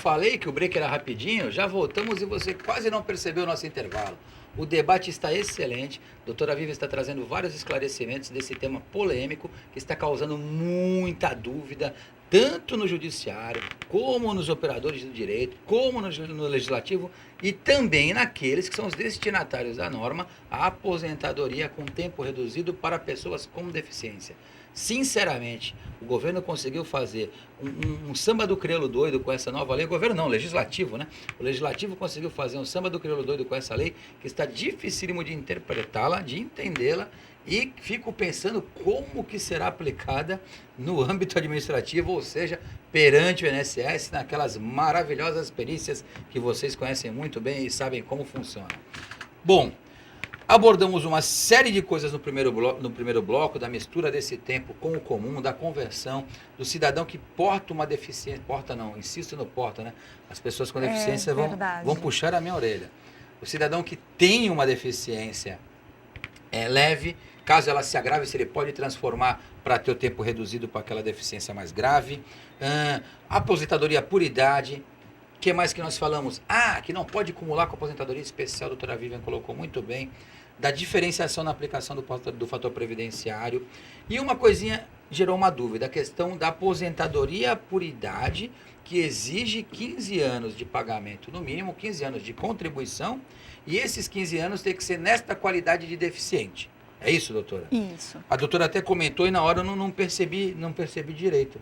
falei que o break era rapidinho, já voltamos e você quase não percebeu o nosso intervalo. O debate está excelente. A doutora Vivian está trazendo vários esclarecimentos desse tema polêmico que está causando muita dúvida, tanto no judiciário, como nos operadores do direito, como no legislativo e também naqueles que são os destinatários da norma, a aposentadoria com tempo reduzido para pessoas com deficiência. Sinceramente, o governo conseguiu fazer um samba do crioulo doido com essa nova lei. O governo não, o legislativo, né? O legislativo conseguiu fazer um samba do crioulo doido com essa lei que está dificílimo de interpretá-la, de entendê-la, e fico pensando como que será aplicada no âmbito administrativo, ou seja, perante o INSS, naquelas maravilhosas perícias que vocês conhecem muito bem e sabem como funciona. Bom, abordamos uma série de coisas no primeiro bloco, da mistura desse tempo com o comum, da conversão, do cidadão que porta uma deficiência, porta não, insisto no porta, né? As pessoas com deficiência vão puxar a minha orelha. O cidadão que tem uma deficiência leve, caso ela se agrave, se ele pode transformar para ter o tempo reduzido para aquela deficiência mais grave. Aposentadoria por idade. O que mais que nós falamos? Que não pode acumular com a aposentadoria especial, a doutora Vivian colocou muito bem, da diferenciação na aplicação do fator previdenciário. E uma coisinha gerou uma dúvida, a questão da aposentadoria por idade, que exige 15 anos de pagamento, no mínimo 15 anos de contribuição, e esses 15 anos tem que ser nesta qualidade de deficiente. É isso, doutora? Isso. A doutora até comentou e na hora eu não percebi direito.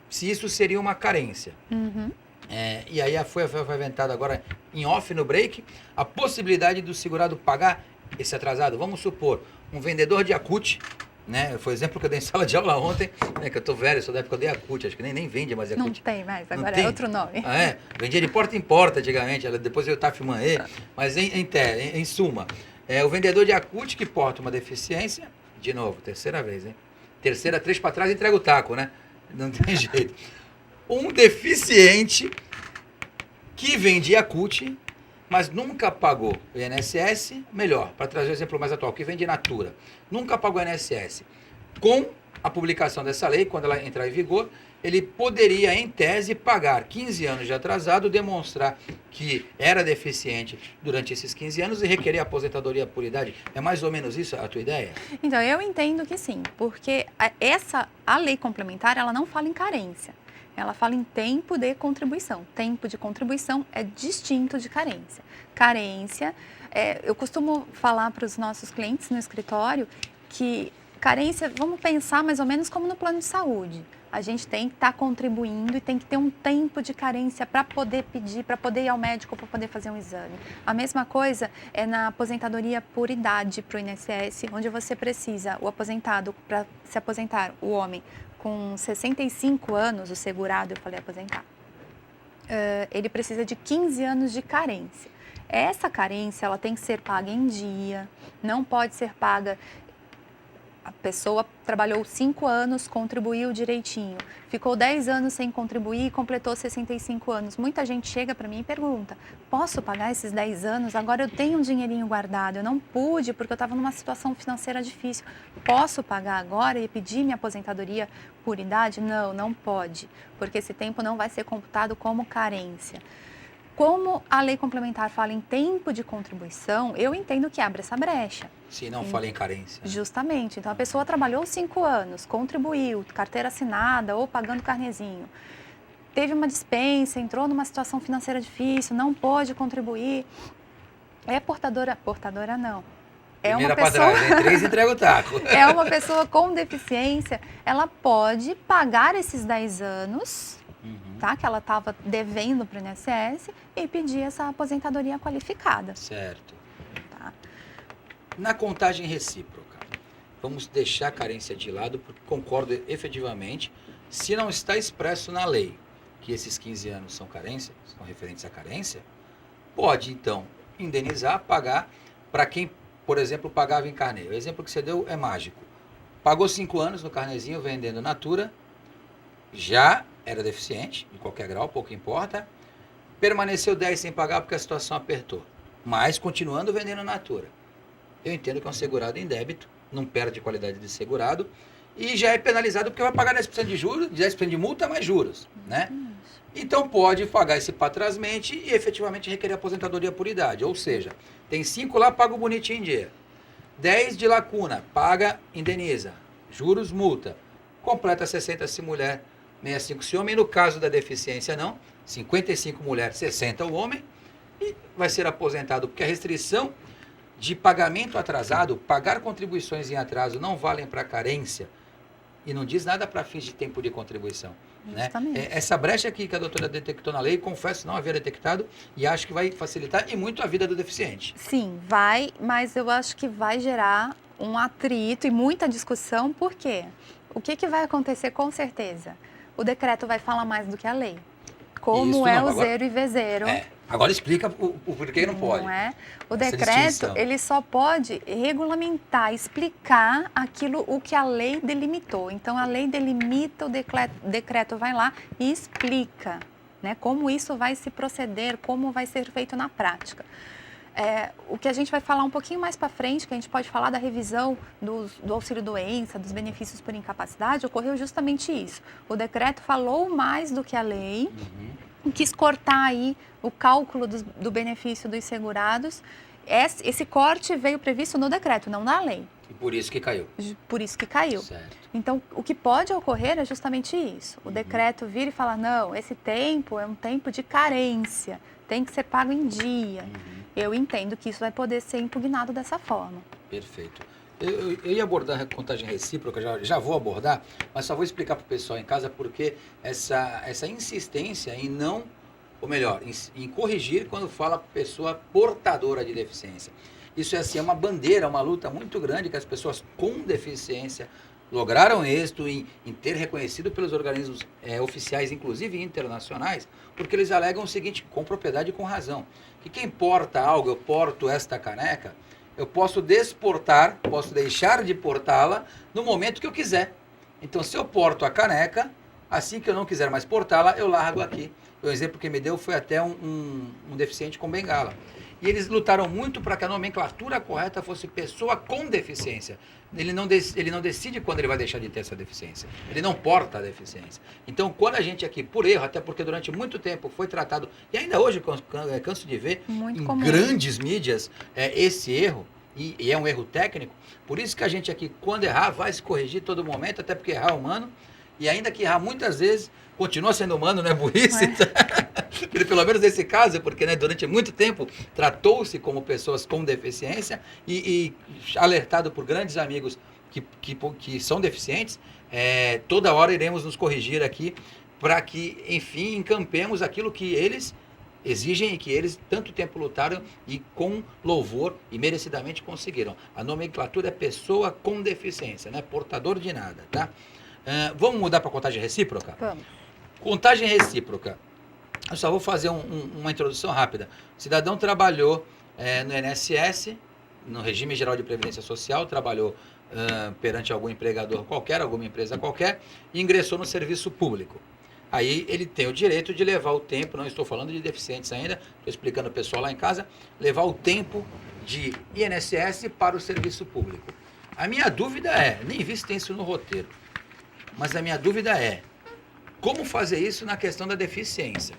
Se isso seria uma carência. Uhum. E aí foi aventada agora em off no break a possibilidade do segurado pagar esse atrasado. Vamos supor, um vendedor de Yakult, né? Foi o exemplo que eu dei em sala de aula ontem, né? Que eu tô velho, sou da época que eu dei Yakult, acho que nem vende mais Yakult. Não tem mais, agora é outro nome. Vendia de porta em porta antigamente, depois veio o Tafmanê, mas em suma, o vendedor de Yakult que porta uma deficiência, de novo, terceira vez, hein? Terceira, 3 para trás, entrega o taco, né? Não tem jeito. Um deficiente que vende Yakult, mas nunca pagou o INSS, melhor, para trazer o exemplo mais atual, que vende Natura, nunca pagou o INSS. Com a publicação dessa lei, quando ela entrar em vigor, ele poderia, em tese, pagar 15 anos de atrasado, demonstrar que era deficiente durante esses 15 anos e requerer aposentadoria por idade. É mais ou menos isso a tua ideia? Então, eu entendo que sim, porque a lei complementar, ela não fala em carência. Ela fala em tempo de contribuição. Tempo de contribuição é distinto de carência. Carência, eu costumo falar para os nossos clientes no escritório que carência, vamos pensar mais ou menos como no plano de saúde. A gente tem que estar contribuindo e tem que ter um tempo de carência para poder pedir, para poder ir ao médico, para poder fazer um exame. A mesma coisa é na aposentadoria por idade para o INSS, onde você precisa, o aposentado, para se aposentar, o homem, com 65 anos, o segurado, eu falei aposentar, ele precisa de 15 anos de carência. Essa carência, ela tem que ser paga em dia, não pode ser paga. A pessoa trabalhou 5 anos, contribuiu direitinho, ficou 10 anos sem contribuir e completou 65 anos. Muita gente chega para mim e pergunta, posso pagar esses 10 anos? Agora eu tenho um dinheirinho guardado, eu não pude porque eu estava numa situação financeira difícil. Posso pagar agora e pedir minha aposentadoria por idade? Não, não pode, porque esse tempo não vai ser computado como carência. Como a lei complementar fala em tempo de contribuição, eu entendo que abre essa brecha. Se não fala em carência. Justamente. Então, a pessoa trabalhou 5 anos, contribuiu, carteira assinada ou pagando carnezinho. Teve uma dispensa, entrou numa situação financeira difícil, não pôde contribuir. É portadora não. É uma pessoa... Trás, em 3 entrega o taco. É uma pessoa com deficiência, ela pode pagar esses 10 anos... Tá? Que ela estava devendo para o INSS e pedir essa aposentadoria qualificada. Certo. Tá? Na contagem recíproca, vamos deixar a carência de lado, porque concordo efetivamente, se não está expresso na lei que esses 15 anos são referentes à carência, pode, então, indenizar, pagar para quem, por exemplo, pagava em carnê. O exemplo que você deu é mágico. Pagou 5 anos no carnezinho vendendo Natura, já era deficiente, de qualquer grau, pouco importa, permaneceu 10 sem pagar porque a situação apertou, mas continuando vendendo Natura. Eu entendo que é um segurado em débito, não perde qualidade de segurado, e já é penalizado porque vai pagar 10% de juros, 10% de multa mais juros, né? Então pode pagar esse patrasmente e efetivamente requerer aposentadoria por idade. Ou seja, tem 5 lá, paga o bonitinho em dia. 10 de lacuna, paga, indeniza. Juros, multa. Completa 60 se mulher, 65 se homem. No caso da deficiência não, 55 mulher, 60 o homem. E vai ser aposentado, porque a restrição de pagamento atrasado, pagar contribuições em atraso não valem para carência e não diz nada para fins de tempo de contribuição. Né? Essa brecha aqui que a doutora detectou na lei, confesso não havia detectado e acho que vai facilitar e muito a vida do deficiente. Sim, vai, mas eu acho que vai gerar um atrito e muita discussão, por quê? O que vai acontecer com certeza? O decreto vai falar mais do que a lei. Como é o zero e V0. Agora explica o porquê não pode. Não é? O decreto, ele só pode regulamentar, explicar o que a lei delimitou. Então, a lei delimita, o decreto vai lá e explica, né, como isso vai se proceder, como vai ser feito na prática. O que a gente vai falar um pouquinho mais para frente, que a gente pode falar da revisão do auxílio-doença, dos benefícios por incapacidade, ocorreu justamente isso. O decreto falou mais do que a lei, quis cortar aí o cálculo do benefício dos segurados. Esse corte veio previsto no decreto, não na lei. E por isso que caiu. Por isso que caiu. Certo. Então, o que pode ocorrer é justamente isso. O decreto vir e falar, não, esse tempo é um tempo de carência, tem que ser pago em dia. Eu entendo que isso vai poder ser impugnado dessa forma. Perfeito. Eu ia abordar a contagem recíproca, já vou abordar, mas só vou explicar para o pessoal em casa porque essa insistência em não, ou melhor, em corrigir quando fala pessoa portadora de deficiência. Isso é assim, é uma bandeira, uma luta muito grande que as pessoas com deficiência lograram êxito em ter reconhecido pelos organismos oficiais, inclusive internacionais, porque eles alegam o seguinte, com propriedade e com razão, que quem porta algo, eu porto esta caneca, eu posso desportar, posso deixar de portá-la no momento que eu quiser. Então, se eu porto a caneca, assim que eu não quiser mais portá-la, eu largo aqui. O exemplo que me deu foi até um deficiente com bengala. E eles lutaram muito para que a nomenclatura correta fosse pessoa com deficiência. Ele não decide quando ele vai deixar de ter essa deficiência. Ele não porta a deficiência. Então, quando a gente aqui, por erro, até porque durante muito tempo foi tratado, e ainda hoje canso de ver muito em comum. Grandes mídias esse erro, e é um erro técnico, por isso que a gente aqui, quando errar, vai se corrigir todo momento, até porque errar é humano, e ainda que errar muitas vezes, continua sendo humano, não é burrice? Pelo menos nesse caso, porque durante muito tempo tratou-se como pessoas com deficiência e alertado por grandes amigos que são deficientes, toda hora iremos nos corrigir aqui para que, enfim, encampemos aquilo que eles exigem e que eles tanto tempo lutaram e com louvor e merecidamente conseguiram. A nomenclatura é pessoa com deficiência, não é portador de nada, tá? Vamos mudar para contagem recíproca? Vamos. Contagem recíproca. Eu só vou fazer uma introdução rápida. O cidadão trabalhou no INSS, no Regime Geral de Previdência Social, trabalhou perante algum empregador qualquer, alguma empresa qualquer, e ingressou no serviço público. Aí ele tem o direito de levar o tempo, não estou falando de deficientes ainda, estou explicando o pessoal lá em casa, levar o tempo de INSS para o serviço público. A minha dúvida nem vi se tem isso no roteiro, mas a minha dúvida é, como fazer isso na questão da deficiência?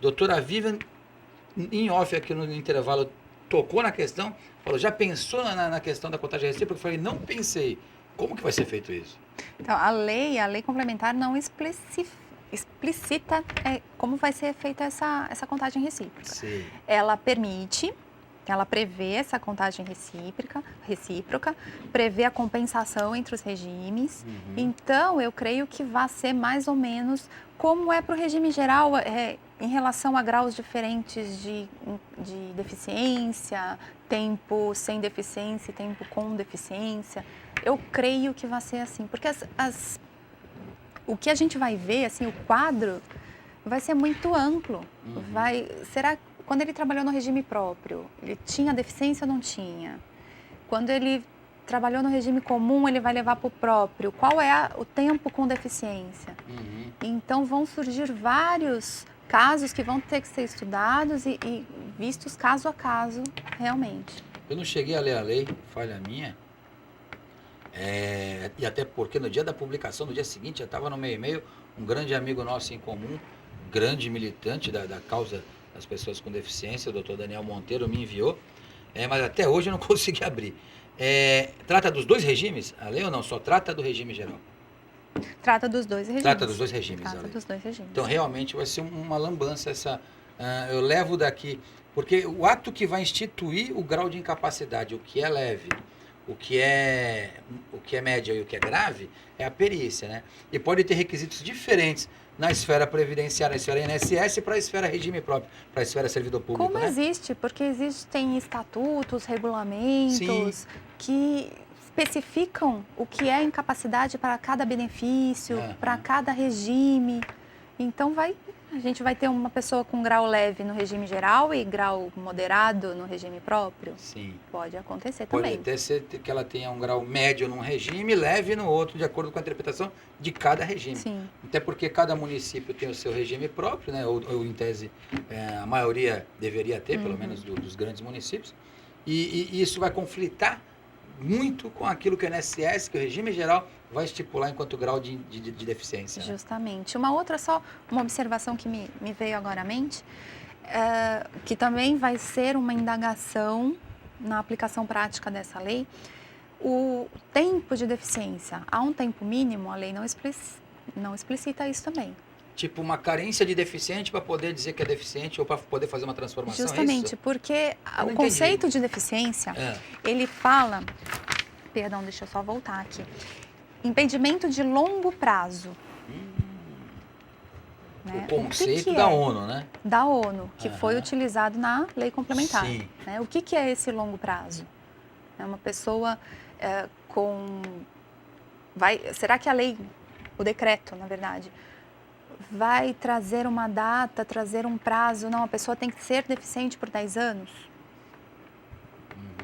Doutora Vivian, em off aqui no intervalo, tocou na questão, falou, já pensou na questão da contagem recíproca? Eu falei, não pensei. Como que vai ser feito isso? Então, a lei complementar não explicita como vai ser feita essa contagem recíproca. Sim. Ela prevê essa contagem recíproca, prevê a compensação entre os regimes. Então, eu creio que vai ser mais ou menos como é para o regime geral, em relação a graus diferentes de deficiência, tempo sem deficiência e tempo com deficiência. Eu creio que vai ser assim, porque o que a gente vai ver, assim, o quadro vai ser muito amplo. Quando ele trabalhou no regime próprio, ele tinha deficiência ou não tinha? Quando ele trabalhou no regime comum, ele vai levar para o próprio. Qual é o tempo com deficiência? Então, vão surgir vários casos que vão ter que ser estudados e vistos caso a caso, realmente. Eu não cheguei a ler a lei, falha minha. E até porque no dia da publicação, no dia seguinte, já estava no meu e-mail, um grande amigo nosso em comum, grande militante da causa das pessoas com deficiência, o doutor Daniel Monteiro, me enviou, mas até hoje eu não consegui abrir. Trata dos dois regimes, a lei ou não? Só trata do regime geral? Trata dos dois regimes. Trata dos dois regimes, Trata dos dois regimes. Então, realmente, vai ser uma lambança essa... eu levo daqui... Porque o ato que vai instituir o grau de incapacidade, o que é leve, o que é média e o que é grave, é a perícia, né? E pode ter requisitos diferentes na esfera previdenciária, na esfera INSS, para a esfera regime próprio, para a esfera servidor público, Como né? existe, porque existem estatutos, regulamentos Sim. que especificam o que é incapacidade para cada benefício, para cada regime. Então, a gente vai ter uma pessoa com grau leve no regime geral e grau moderado no regime próprio? Sim. Pode acontecer Pode também. até ser que ela tenha um grau médio num regime, leve no outro, de acordo com a interpretação de cada regime. Sim. Até porque cada município tem o seu regime próprio, né? Ou em tese, a maioria deveria ter, pelo menos dos grandes municípios. E isso vai conflitar muito com aquilo que o INSS, que o regime geral, vai estipular enquanto grau de deficiência. Né? Justamente. Uma observação que me veio agora à mente, que também vai ser uma indagação na aplicação prática dessa lei, o tempo de deficiência. Há um tempo mínimo, a lei não explicita isso também. Tipo uma carência de deficiente para poder dizer que é deficiente ou para poder fazer uma transformação, Justamente, é isso? Porque o conceito de deficiência, ele fala... Perdão, deixa eu só voltar aqui. Impedimento de longo prazo. Né? O conceito da ONU, né? Da ONU, que foi utilizado na lei complementar. Sim. Né? O que é esse longo prazo? É uma pessoa será que a lei, o decreto, na verdade, vai trazer uma data, trazer um prazo? Não, a pessoa tem que ser deficiente por 10 anos?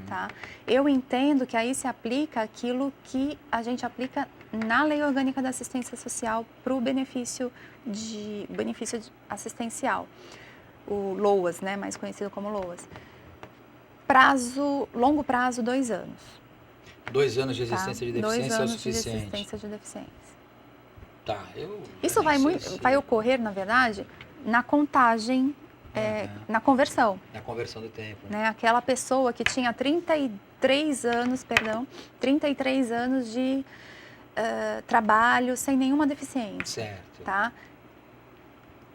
Tá? Eu entendo que aí se aplica aquilo que a gente aplica na Lei Orgânica da Assistência Social para o benefício assistencial, o LOAS, né, mais conhecido como LOAS. Longo prazo, 2 anos. 2 anos de existência de deficiência 2 anos é o suficiente. De existência de deficiência. Tá, Isso vai ocorrer, na verdade, na contagem, na conversão. Na conversão do tempo. Né? Aquela pessoa que tinha 33 anos de trabalho sem nenhuma deficiência. Certo. Tá?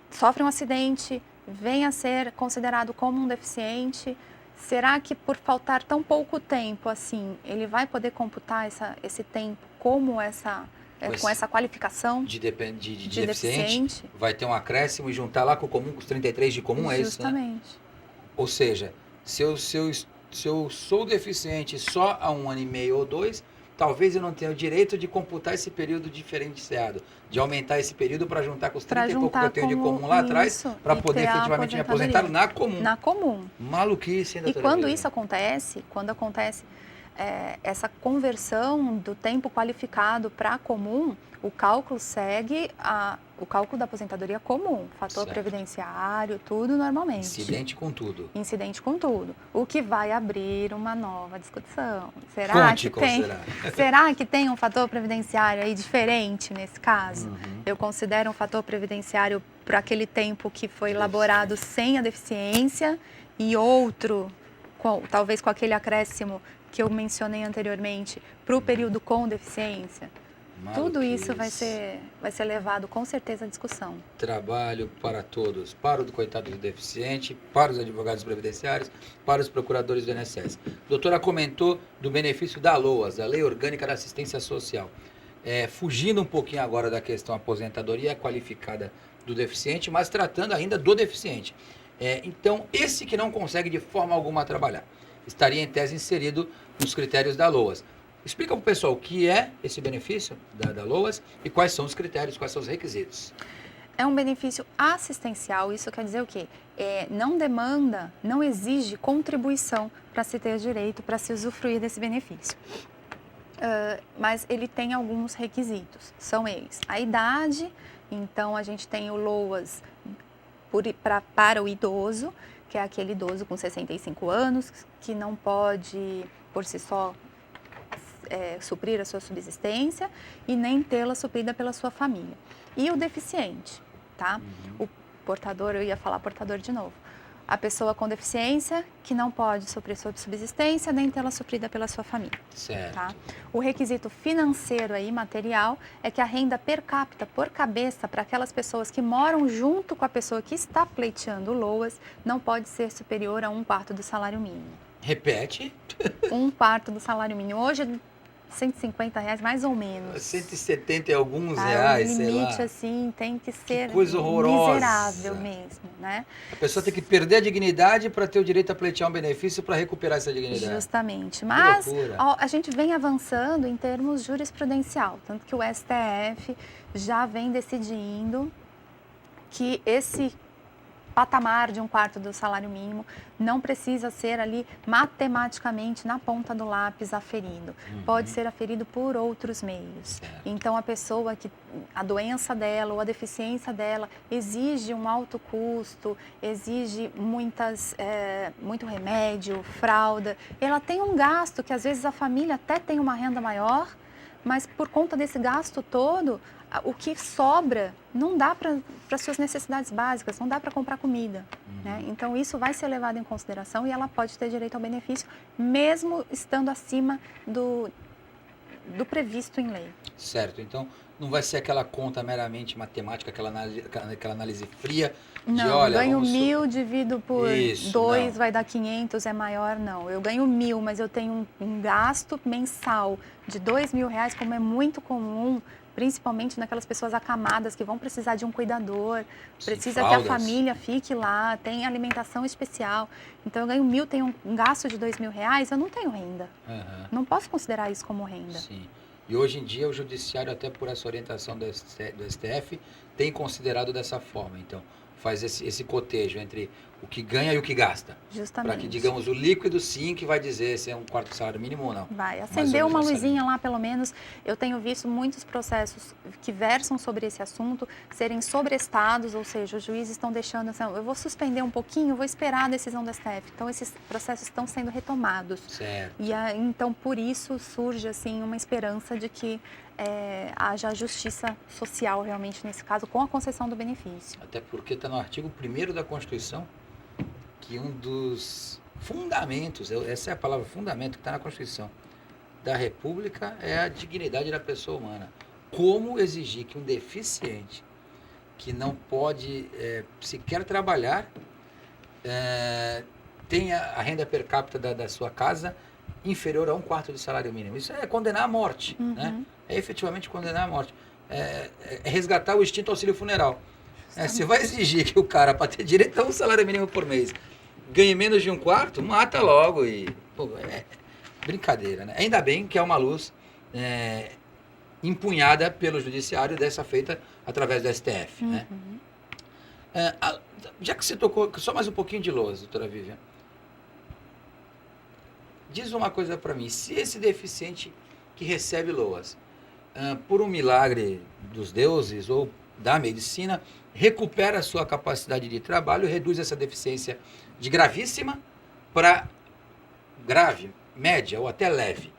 Sofre um acidente, vem a ser considerado como um deficiente. Será que por faltar tão pouco tempo assim, ele vai poder computar esse tempo como com essa qualificação de deficiente? Vai ter um acréscimo e juntar lá com o comum, com os 33 de comum, é isso, né? Justamente. Ou seja, se eu sou deficiente só há 1 ano e meio ou 2, talvez eu não tenha o direito de computar esse período diferenciado, de aumentar esse período para juntar com os 30 e pouco que eu tenho de comum lá atrás, para poder efetivamente me aposentar na comum. Na comum. Maluquice, hein, doutora? E quando isso acontece, essa conversão do tempo qualificado para comum, o cálculo segue o cálculo da aposentadoria comum, fator previdenciário, tudo normalmente. Incidente com tudo. Incidente com tudo. O que vai abrir uma nova discussão. Será que tem um fator previdenciário aí diferente nesse caso? Eu considero um fator previdenciário para aquele tempo que foi elaborado sem a deficiência e outro, talvez com aquele acréscimo que eu mencionei anteriormente, para o período com deficiência. Tudo isso vai ser levado com certeza à discussão. Trabalho para todos, para o coitado do deficiente, para os advogados previdenciários, para os procuradores do INSS. A doutora comentou do benefício da LOAS, a Lei Orgânica da Assistência Social. Fugindo um pouquinho agora da questão aposentadoria qualificada do deficiente, mas tratando ainda do deficiente. Então, esse que não consegue de forma alguma trabalhar, estaria em tese inserido nos critérios da LOAS. Explica para o pessoal o que é esse benefício da LOAS e quais são os critérios, quais são os requisitos. É um benefício assistencial, isso quer dizer o quê? Não exige contribuição para se ter direito, para se usufruir desse benefício. Mas ele tem alguns requisitos, são eles. A idade, então a gente tem o LOAS para o idoso, que é aquele idoso com 65 anos, que não pode, por si só, suprir a sua subsistência e nem tê-la suprida pela sua família. E o deficiente, tá? O portador, eu ia falar portador de novo. A pessoa com deficiência que não pode suprir sua subsistência nem tê-la suprida pela sua família. Certo. Tá? O requisito financeiro aí, material, é que a renda per capita, por cabeça, para aquelas pessoas que moram junto com a pessoa que está pleiteando LOAS, não pode ser superior a 1/4 do salário mínimo. Repete. 1/4 do salário mínimo. Hoje, R$150, mais ou menos. 170 e alguns Tá? reais, O sei lá. limite, assim, tem que ser coisa horrorosa. miserável mesmo, né? A pessoa tem que perder a dignidade para ter o direito a pleitear um benefício para recuperar essa dignidade. Justamente. Mas loucura. a gente vem avançando em termos jurisprudencial, tanto que o STF já vem decidindo que esse patamar de 1/4 do salário mínimo não precisa ser ali matematicamente na ponta do lápis aferido. Pode ser aferido por outros meios. Certo. Então, a doença dela ou a deficiência dela exige um alto custo, exige muito remédio, fralda. Ela tem um gasto que às vezes a família até tem uma renda maior, mas por conta desse gasto todo, o que sobra não dá para as suas necessidades básicas, não dá para comprar comida. Né? Então, isso vai ser levado em consideração e ela pode ter direito ao benefício, mesmo estando acima do previsto em lei. Certo. Então, não vai ser aquela conta meramente matemática, aquela análise fria de, Não, olha, ganho vamos 1.000, divido por Isso, 2, não. vai dar 500, é maior, não. Eu ganho 1.000, mas eu tenho um gasto mensal de R$2.000, como é muito comum, principalmente naquelas pessoas acamadas que vão precisar de um cuidador, Sim, precisa que a fraldas. família fique lá, tem alimentação especial. Então, eu ganho 1.000, tenho um gasto de R$2.000, eu não tenho renda. Aham. Não posso considerar isso como renda. Sim. E hoje em dia o judiciário, até por essa orientação do STF, tem considerado dessa forma. Então, faz esse cotejo entre o que ganha e o que gasta. Justamente. Para que, digamos, o líquido sim que vai dizer se é 1/4 do salário mínimo ou não. Vai, Mais acender ou uma menos luzinha lá, pelo menos. Eu tenho visto muitos processos que versam sobre esse assunto serem sobrestados, ou seja, os juízes estão deixando assim, eu vou suspender um pouquinho, vou esperar a decisão do STF. Então, esses processos estão sendo retomados. Certo. E então, por isso, surge assim uma esperança de que haja justiça social realmente nesse caso, com a concessão do benefício. Até porque está no artigo 1º da Constituição que um dos fundamentos, essa é a palavra fundamento que está na Constituição da República, é a dignidade da pessoa humana. Como exigir que um deficiente que não pode sequer trabalhar tenha a renda per capita da sua casa inferior a 1/4 do salário mínimo? Isso é condenar à morte, né? É efetivamente condenar à morte. É resgatar o extinto auxílio funeral. Você vai exigir que o cara, para ter direito a um salário mínimo por mês, ganhe menos de 1/4, mata logo e... Pô, brincadeira, né? Ainda bem que é uma luz empunhada pelo judiciário, dessa feita através do STF, né? Já que você tocou, só mais um pouquinho de LOAS, doutora Vivian, diz uma coisa para mim, se esse deficiente que recebe LOAS, por um milagre dos deuses ou da medicina, recupera a sua capacidade de trabalho, reduz essa deficiência de gravíssima para grave, média ou até leve.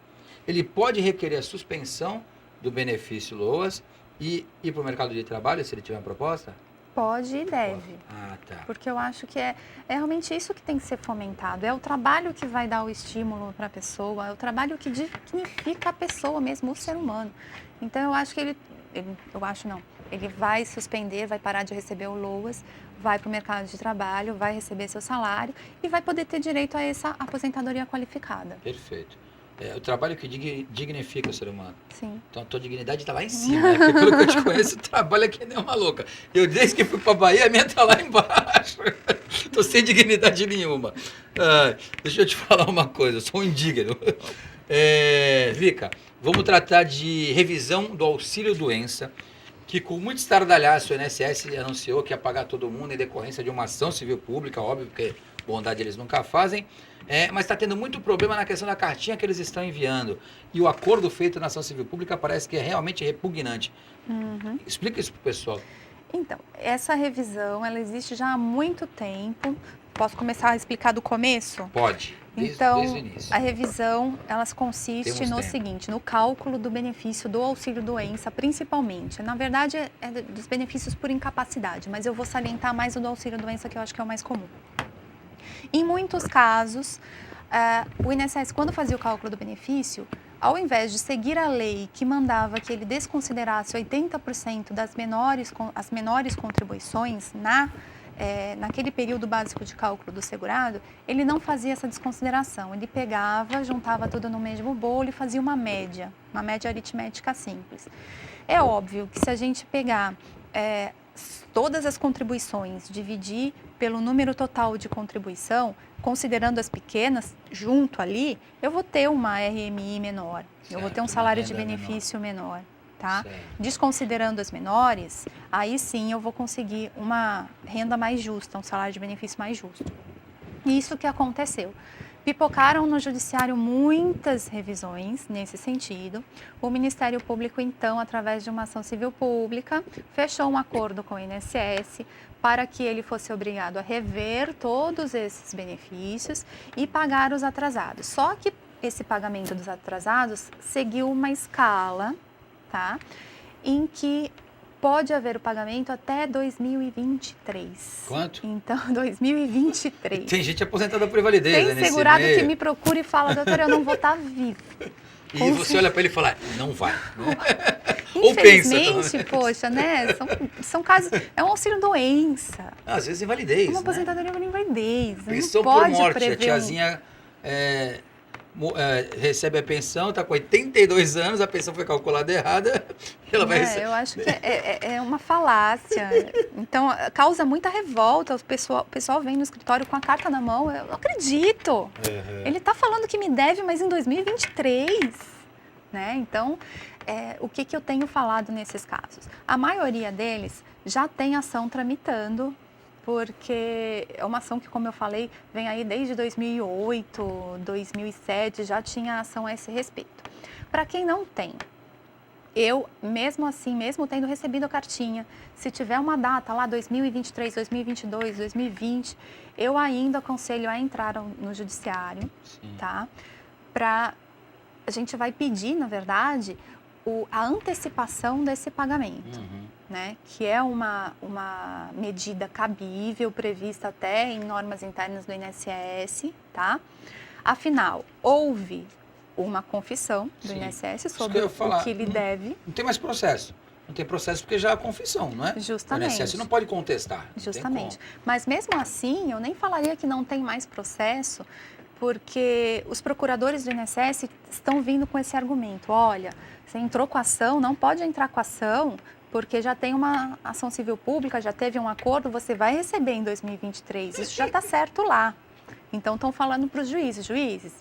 Ele pode requerer a suspensão do benefício LOAS e ir para o mercado de trabalho, se ele tiver uma proposta? Pode e deve. Ah, tá. Porque eu acho que é realmente isso que tem que ser fomentado. É o trabalho que vai dar o estímulo para a pessoa, é o trabalho que dignifica a pessoa mesmo, o ser humano. Então, eu acho que ele vai suspender, vai parar de receber o LOAS, vai para o mercado de trabalho, vai receber seu salário e vai poder ter direito a essa aposentadoria qualificada. Perfeito. É o trabalho que dignifica o ser humano. Sim. Então a tua dignidade está lá em cima, né? Porque pelo que eu te conheço, trabalha que nem uma louca. Eu desde que fui para a Bahia, a minha está lá embaixo. Estou sem dignidade nenhuma. Deixa eu te falar uma coisa, eu sou um indigno. Vica, vamos tratar de revisão do auxílio-doença, que com muito estardalhaço o INSS anunciou que ia pagar todo mundo em decorrência de uma ação civil pública, óbvio, porque bondade eles nunca fazem, mas está tendo muito problema na questão da cartinha que eles estão enviando. E o acordo feito na ação civil pública parece que é realmente repugnante. Explica isso para o pessoal. Então, essa revisão, ela existe já há muito tempo, Posso começar a explicar do começo? Pode, Então, desde o início. a revisão, elas consiste Temos no tempo. seguinte, no cálculo do benefício do auxílio-doença, principalmente. Na verdade, é dos benefícios por incapacidade, mas eu vou salientar mais o do auxílio-doença, que eu acho que é o mais comum. Em muitos casos, o INSS, quando fazia o cálculo do benefício, ao invés de seguir a lei que mandava que ele desconsiderasse 80% das as menores contribuições naquele período básico de cálculo do segurado, ele não fazia essa desconsideração. Ele pegava, juntava tudo no mesmo bolo e fazia uma média aritmética simples. É óbvio que se a gente pegar todas as contribuições, dividir pelo número total de contribuição, considerando as pequenas, junto ali, eu vou ter uma RMI menor, eu vou ter um salário de benefício menor, tá? Desconsiderando as menores, aí sim eu vou conseguir uma renda mais justa, um salário de benefício mais justo. Isso que aconteceu. Pipocaram no judiciário muitas revisões nesse sentido. O Ministério Público, então, através de uma ação civil pública, fechou um acordo com o INSS para que ele fosse obrigado a rever todos esses benefícios e pagar os atrasados. Só que esse pagamento dos atrasados seguiu uma escala, tá? Em que pode haver o pagamento até 2023. Quanto? Então, 2023. Tem gente aposentada por invalidez, Tem segurado que me procura e fala, doutora, eu não vou estar vivo. E você olha para ele e fala, não vai. Né? Ou pensa. Infelizmente, poxa, né? São casos. É um auxílio-doença. Às vezes invalidez. Uma aposentadoria por invalidez. Pensão não pode por morte. prever A tiazinha recebe a pensão, está com 82 anos, a pensão foi calculada errada. Ela vai receber. Eu acho que é uma falácia. Então, causa muita revolta. O pessoal vem no escritório com a carta na mão. Eu não acredito. Uhum. Ele está falando que me deve, mas em 2023. Né? Então, o que eu tenho falado nesses casos? A maioria deles já tem ação tramitando, porque é uma ação que, como eu falei, vem aí desde 2008, 2007, já tinha ação a esse respeito. Para quem não tem, eu, mesmo assim, mesmo tendo recebido a cartinha, se tiver uma data lá, 2023, 2022, 2020, eu ainda aconselho a entrar no judiciário, tá? A gente vai pedir, na verdade, a antecipação desse pagamento, né? Que é uma medida cabível, prevista até em normas internas do INSS, tá? Afinal, houve uma confissão do INSS sobre o que lhe deve. Não tem mais processo. Não tem processo porque já há confissão, não é? Justamente. O INSS não pode contestar. Justamente. Mas mesmo assim, eu nem falaria que não tem mais processo, porque os procuradores do INSS estão vindo com esse argumento. Olha, você entrou com a ação, não pode entrar com a ação, porque já tem uma ação civil pública, já teve um acordo, você vai receber em 2023. Isso já está certo lá. Então, estão falando para os juízes,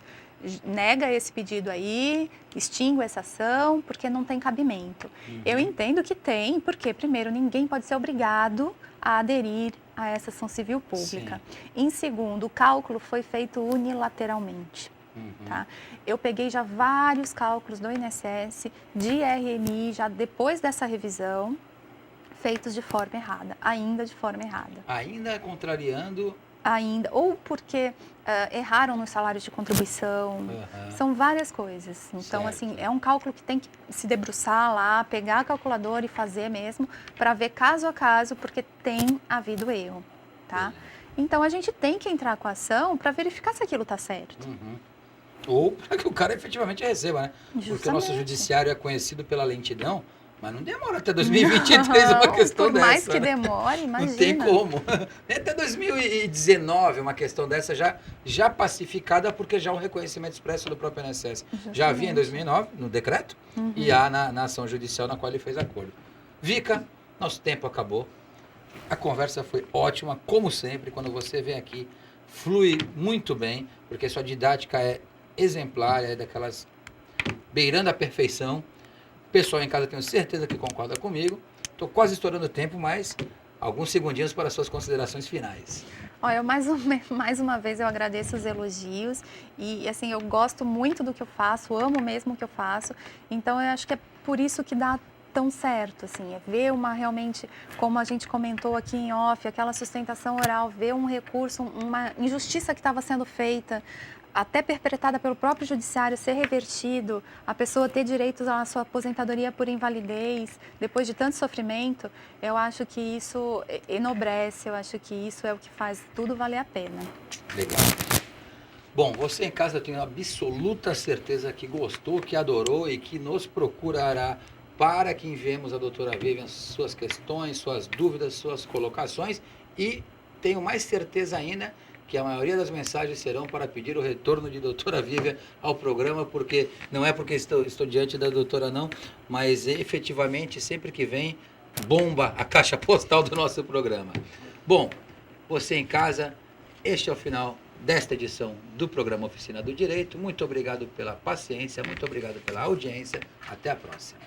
nega esse pedido aí, extingue essa ação, porque não tem cabimento. Eu entendo que tem, porque, primeiro, ninguém pode ser obrigado a aderir a essa ação civil pública. Em segundo, o cálculo foi feito unilateralmente. Tá? Eu peguei já vários cálculos do INSS, de RMI, já depois dessa revisão, feitos de forma errada, ainda de forma errada. Ainda contrariando... Ainda, ou porque erraram nos salários de contribuição, são várias coisas. Então, assim, é um cálculo que tem que se debruçar lá, pegar a calculadora e fazer mesmo, para ver caso a caso, porque tem havido erro, tá? Então, a gente tem que entrar com a ação para verificar se aquilo está certo. Ou para que o cara efetivamente receba, né? Justamente. Porque o nosso judiciário é conhecido pela lentidão, mas não demora até 2023 uma questão dessa. Por mais que demore, imagina. Não tem como. Até 2019 uma questão dessa já pacificada, porque já há um reconhecimento expresso do próprio INSS. Justamente. Já havia em 2009, no decreto, e há na ação judicial na qual ele fez acordo. Vica, nosso tempo acabou. A conversa foi ótima, como sempre, quando você vem aqui, flui muito bem, porque sua didática é exemplar, é daquelas beirando a perfeição. O pessoal em casa tenho certeza que concorda comigo. Estou quase estourando o tempo, mas alguns segundinhos para suas considerações finais. Olha, mais uma vez eu agradeço os elogios e, assim, eu gosto muito do que eu faço, amo mesmo o que eu faço. Então, eu acho que é por isso que dá tão certo, assim, é ver realmente, como a gente comentou aqui em off, aquela sustentação oral, ver um recurso, uma injustiça que estava sendo feita, até perpetrada pelo próprio judiciário, ser revertido, a pessoa ter direito à sua aposentadoria por invalidez, depois de tanto sofrimento, eu acho que isso enobrece, eu acho que isso é o que faz tudo valer a pena. Legal. Bom, você em casa eu tenho absoluta certeza que gostou, que adorou e que nos procurará para que enviemos a doutora Vivian suas questões, suas dúvidas, suas colocações e tenho mais certeza ainda que a maioria das mensagens serão para pedir o retorno de doutora Vivian ao programa, porque não é porque estou diante da doutora não, mas efetivamente sempre que vem bomba a caixa postal do nosso programa. Bom, você em casa, este é o final desta edição do programa Oficina do Direito. Muito obrigado pela paciência, muito obrigado pela audiência. Até a próxima.